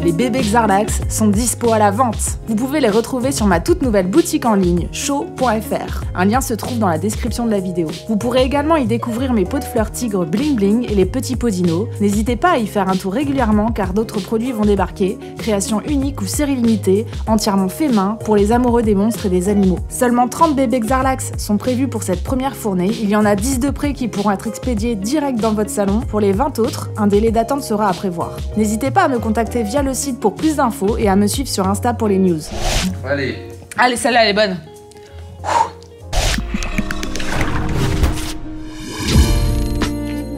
Les bébés Xarlax sont dispo à la vente. Vous pouvez les retrouver sur ma toute nouvelle boutique en ligne, show.fr. Un lien se trouve dans la description de la vidéo. Vous pourrez également y découvrir mes pots de fleurs tigres bling bling et les petits pots dino. N'hésitez pas à y faire un tour régulièrement car d'autres produits vont débarquer. Création unique ou série limitée, entièrement fait main pour les amoureux des monstres et des animaux. Seulement 30 bébés Xarlax sont prévus pour cette première fournée. Il y en a 10 de près qui pourront être expédiés direct dans votre salon. Pour les 20 autres, un délai d'attente sera à prévoir. N'hésitez pas à me contacter via le site pour plus d'infos et à me suivre sur Insta pour les news. Allez, celle-là, elle est bonne.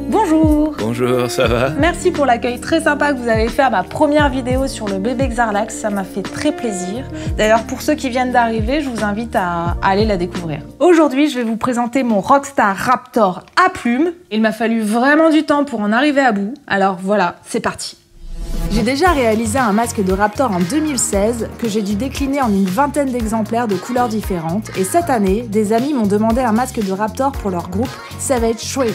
Bonjour. Bonjour, ça va? Merci pour l'accueil très sympa que vous avez fait à ma première vidéo sur le bébé Xarlax, ça m'a fait très plaisir. D'ailleurs, pour ceux qui viennent d'arriver, je vous invite à aller la découvrir. Aujourd'hui, je vais vous présenter mon Rockstar Raptor à plumes. Il m'a fallu vraiment du temps pour en arriver à bout, alors voilà, c'est parti. J'ai déjà réalisé un masque de Raptor en 2016 que j'ai dû décliner en une vingtaine d'exemplaires de couleurs différentes et cette année, des amis m'ont demandé un masque de Raptor pour leur groupe Savage Shrimp.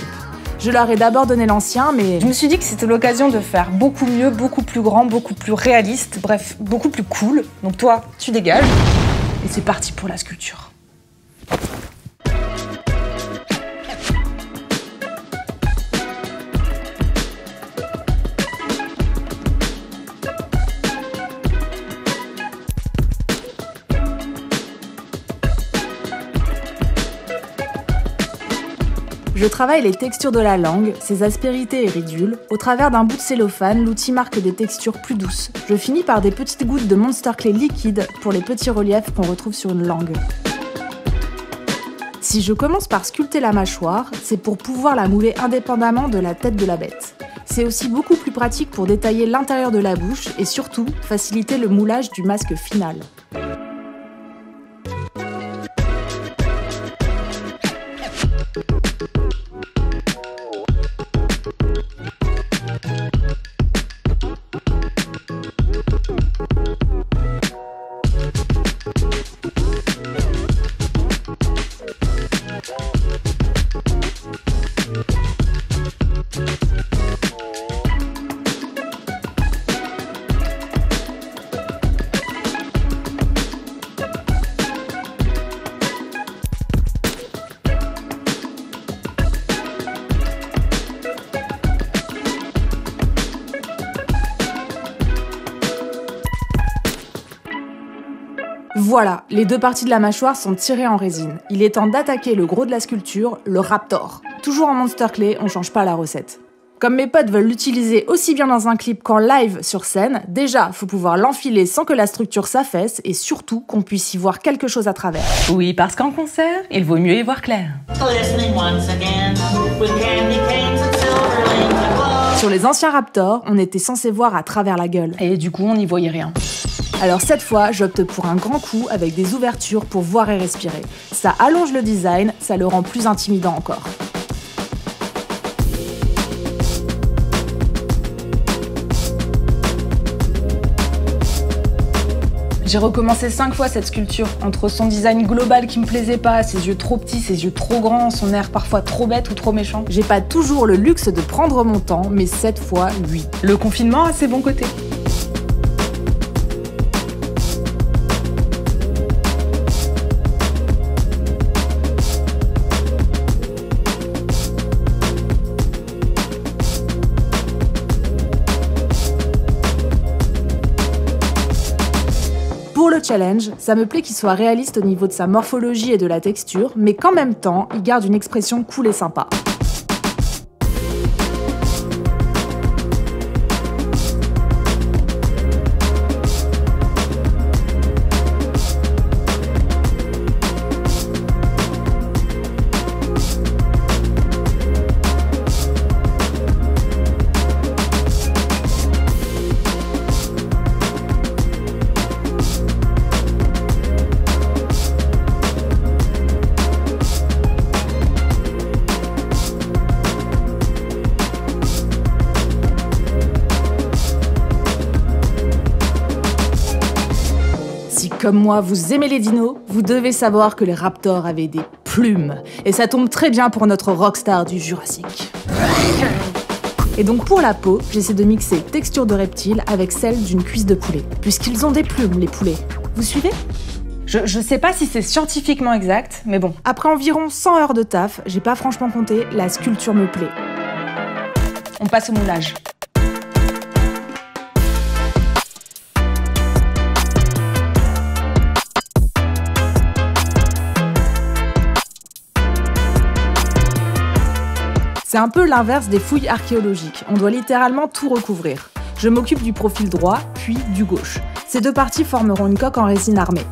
Je leur ai d'abord donné l'ancien, mais je me suis dit que c'était l'occasion de faire beaucoup mieux, beaucoup plus grand, beaucoup plus réaliste, bref, beaucoup plus cool. Donc toi, tu dégages et c'est parti pour la sculpture. je travaille les textures de la langue, ses aspérités et ridules. Au travers d'un bout de cellophane, l'outil marque des textures plus douces. Je finis par des petites gouttes de Monster Clay liquide pour les petits reliefs qu'on retrouve sur une langue. Si je commence par sculpter la mâchoire, c'est pour pouvoir la mouler indépendamment de la tête de la bête. C'est aussi beaucoup plus pratique pour détailler l'intérieur de la bouche et surtout faciliter le moulage du masque final. Voilà, les deux parties de la mâchoire sont tirées en résine. Il est temps d'attaquer le gros de la sculpture, le Raptor. Toujours en Monster Clay, on change pas la recette. Comme mes potes veulent l'utiliser aussi bien dans un clip qu'en live sur scène, déjà, faut pouvoir l'enfiler sans que la structure s'affaisse et surtout qu'on puisse y voir quelque chose à travers. Oui, parce qu'en concert, il vaut mieux y voir clair. Sur les anciens Raptors, on était censé voir à travers la gueule. Et du coup, on n'y voyait rien. Alors cette fois, j'opte pour un grand coup avec des ouvertures pour voir et respirer. Ça allonge le design, ça le rend plus intimidant encore. J'ai recommencé 5 fois cette sculpture, entre son design global qui me plaisait pas, ses yeux trop petits, ses yeux trop grands, son air parfois trop bête ou trop méchant. J'ai pas toujours le luxe de prendre mon temps, mais cette fois, oui. Le confinement a ses bons côtés. Pour le challenge, ça me plaît qu'il soit réaliste au niveau de sa morphologie et de la texture, mais qu'en même temps, il garde une expression cool et sympa. Si comme moi vous aimez les dinos, vous devez savoir que les Raptors avaient des plumes. Et ça tombe très bien pour notre rockstar du Jurassique. Et donc pour la peau, j'essaie de mixer texture de reptile avec celle d'une cuisse de poulet. Puisqu'ils ont des plumes, les poulets. Vous suivez ? Je sais pas si c'est scientifiquement exact, mais bon. Après environ 100 heures de taf, j'ai pas franchement compté, la sculpture me plaît. On passe au moulage. C'est un peu l'inverse des fouilles archéologiques, on doit littéralement tout recouvrir. Je m'occupe du profil droit, puis du gauche. Ces deux parties formeront une coque en résine armée.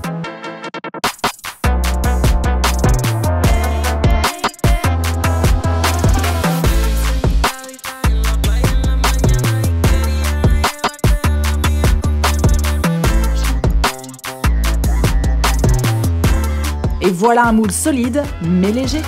Et voilà un moule solide, mais léger.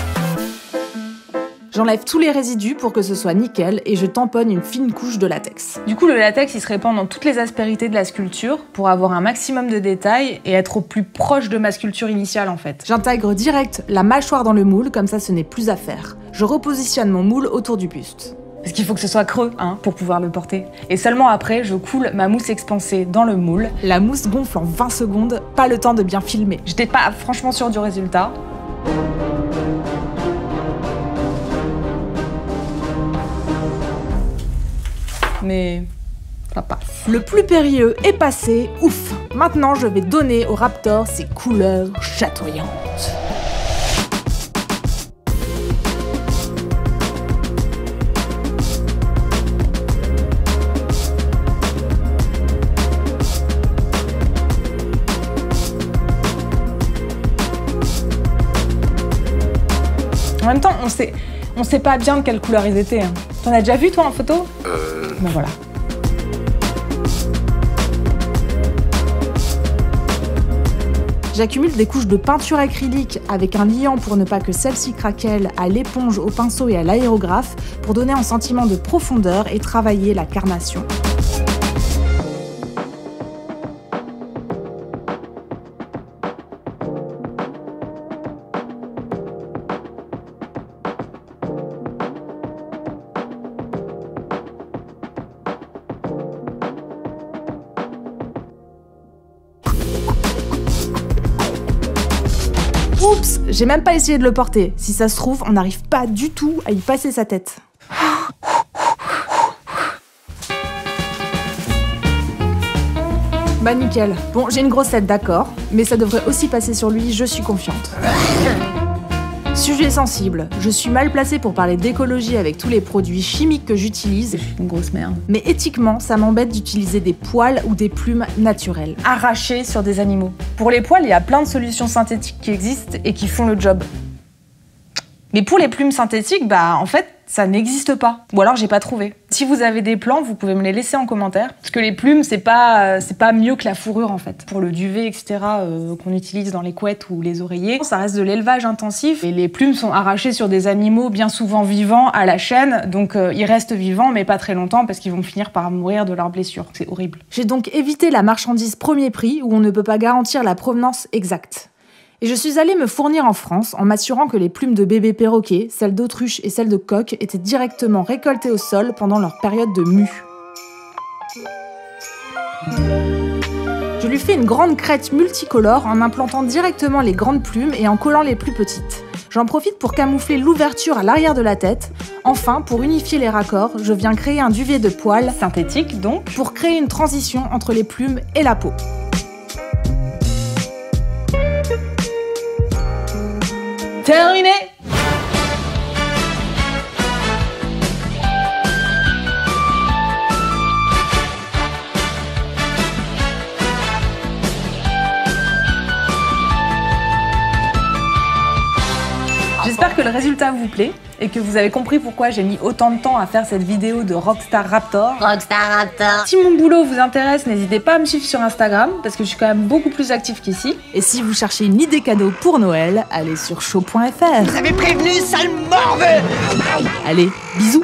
J'enlève tous les résidus pour que ce soit nickel et je tamponne une fine couche de latex. Du coup, le latex, il se répand dans toutes les aspérités de la sculpture pour avoir un maximum de détails et être au plus proche de ma sculpture initiale en fait. J'intègre direct la mâchoire dans le moule, comme ça ce n'est plus à faire. Je repositionne mon moule autour du buste. Parce qu'il faut que ce soit creux pour pouvoir le porter. Et seulement après, je coule ma mousse expansée dans le moule. La mousse gonfle en 20 secondes, pas le temps de bien filmer. J'étais pas franchement sûre du résultat. Mais ça passe. Le plus périlleux est passé, ouf. Maintenant, je vais donner au Raptor ses couleurs chatoyantes. En même temps, on sait pas bien de quelle couleur ils étaient. T'en as déjà vu toi en photo ? Ben voilà. J'accumule des couches de peinture acrylique avec un liant pour ne pas que celle-ci craquelle, à l'éponge, au pinceau et à l'aérographe pour donner un sentiment de profondeur et travailler la carnation. Oups, j'ai même pas essayé de le porter. Si ça se trouve, on n'arrive pas du tout à y passer sa tête. Bah nickel. Bon, j'ai une grosse tête, d'accord, mais ça devrait aussi passer sur lui, je suis confiante. Sujet sensible, je suis mal placée pour parler d'écologie avec tous les produits chimiques que j'utilise. C'est une grosse merde. Mais éthiquement, ça m'embête d'utiliser des poils ou des plumes naturelles. Arrachées sur des animaux. Pour les poils, il y a plein de solutions synthétiques qui existent et qui font le job. Mais pour les plumes synthétiques, bah en fait, ça n'existe pas. Ou alors j'ai pas trouvé. Si vous avez des plans, vous pouvez me les laisser en commentaire. Parce que les plumes, c'est pas mieux que la fourrure en fait. Pour le duvet, etc., qu'on utilise dans les couettes ou les oreillers, ça reste de l'élevage intensif. Et les plumes sont arrachées sur des animaux bien souvent vivants à la chaîne. Donc ils restent vivants, mais pas très longtemps parce qu'ils vont finir par mourir de leurs blessures. C'est horrible. J'ai donc évité la marchandise premier prix où on ne peut pas garantir la provenance exacte. Et je suis allée me fournir en France en m'assurant que les plumes de bébé perroquet, celles d'autruche et celles de coq étaient directement récoltées au sol pendant leur période de mue. Je lui fais une grande crête multicolore en implantant directement les grandes plumes et en collant les plus petites. J'en profite pour camoufler l'ouverture à l'arrière de la tête. Enfin, pour unifier les raccords, je viens créer un duvet de poils, Synthétique donc. pour créer une transition entre les plumes et la peau. Terminé! J'espère que le résultat vous plaît et que vous avez compris pourquoi j'ai mis autant de temps à faire cette vidéo de Rockstar Raptor. Rockstar Raptor. Si mon boulot vous intéresse, n'hésitez pas à me suivre sur Instagram parce que je suis quand même beaucoup plus active qu'ici. Et si vous cherchez une idée cadeau pour Noël, allez sur show.fr. Vous avez prévenu, sale morveux! Allez, bisous!